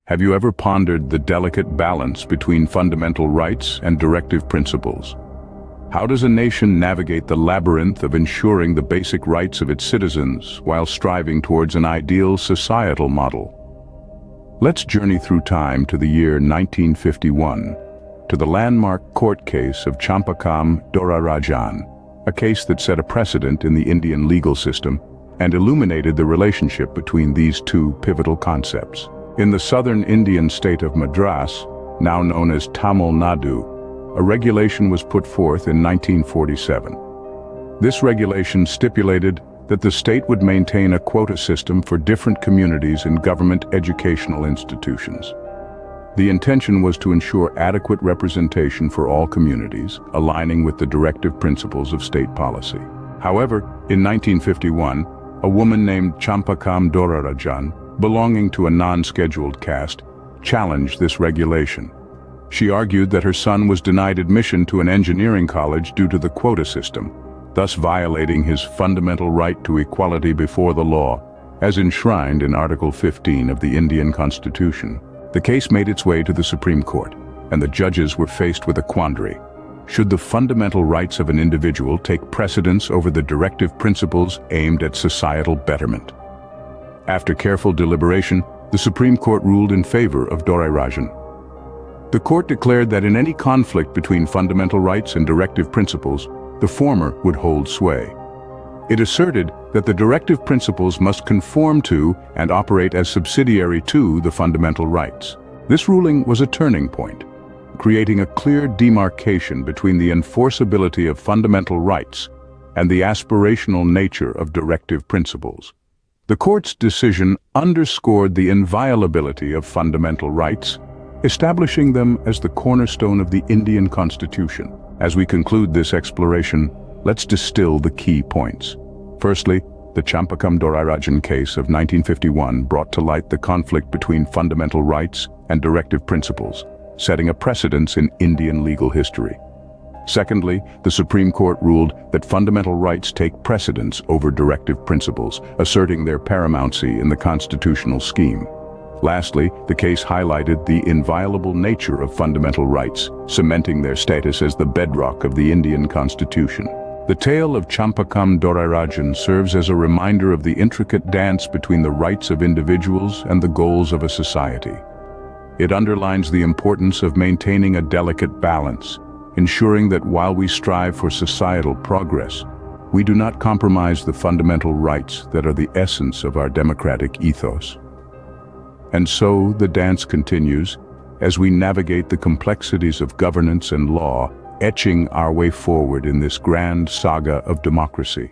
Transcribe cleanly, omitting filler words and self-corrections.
Have you ever pondered the delicate balance between fundamental rights and directive principles? How does a nation navigate the labyrinth of ensuring the basic rights of its citizens while striving towards an ideal societal model? Let's journey through time to the year 1951, to the landmark court case of Champakam Dorarajan, a case that set a precedent in the Indian legal system and illuminated the relationship between these two pivotal concepts. In the southern Indian state of Madras, now known as Tamil Nadu, a regulation was put forth in 1947. This regulation stipulated that the state would maintain a quota system for different communities in government educational institutions. The intention was to ensure adequate representation for all communities, aligning with the directive principles of state policy. However, in 1951, a woman named Champakam Dorarajan, belonging to a non-scheduled caste, challenged this regulation. She argued that her son was denied admission to an engineering college due to the quota system, thus violating his fundamental right to equality before the law, as enshrined in Article 15 of the Indian Constitution. The case made its way to the Supreme Court, and the judges were faced with a quandary. Should the fundamental rights of an individual take precedence over the directive principles aimed at societal betterment? After careful deliberation, the Supreme Court ruled in favor of Dorarajan. The court declared that in any conflict between fundamental rights and directive principles, the former would hold sway. It asserted that the directive principles must conform to and operate as subsidiary to the fundamental rights. This ruling was a turning point, creating a clear demarcation between the enforceability of fundamental rights and the aspirational nature of directive principles. The court's decision underscored the inviolability of fundamental rights, establishing them as the cornerstone of the Indian Constitution. As we conclude this exploration, let's distill the key points. Firstly, the Champakam Dorarajan case of 1951 brought to light the conflict between fundamental rights and directive principles, setting a precedence in Indian legal history. Secondly, the Supreme Court ruled that fundamental rights take precedence over directive principles, asserting their paramountcy in the constitutional scheme. Lastly, the case highlighted the inviolable nature of fundamental rights, cementing their status as the bedrock of the Indian Constitution. The tale of Champakam Dorarajan serves as a reminder of the intricate dance between the rights of individuals and the goals of a society. It underlines the importance of maintaining a delicate balance, ensuring that while we strive for societal progress, we do not compromise the fundamental rights that are the essence of our democratic ethos. And so the dance continues as we navigate the complexities of governance and law, etching our way forward in this grand saga of democracy.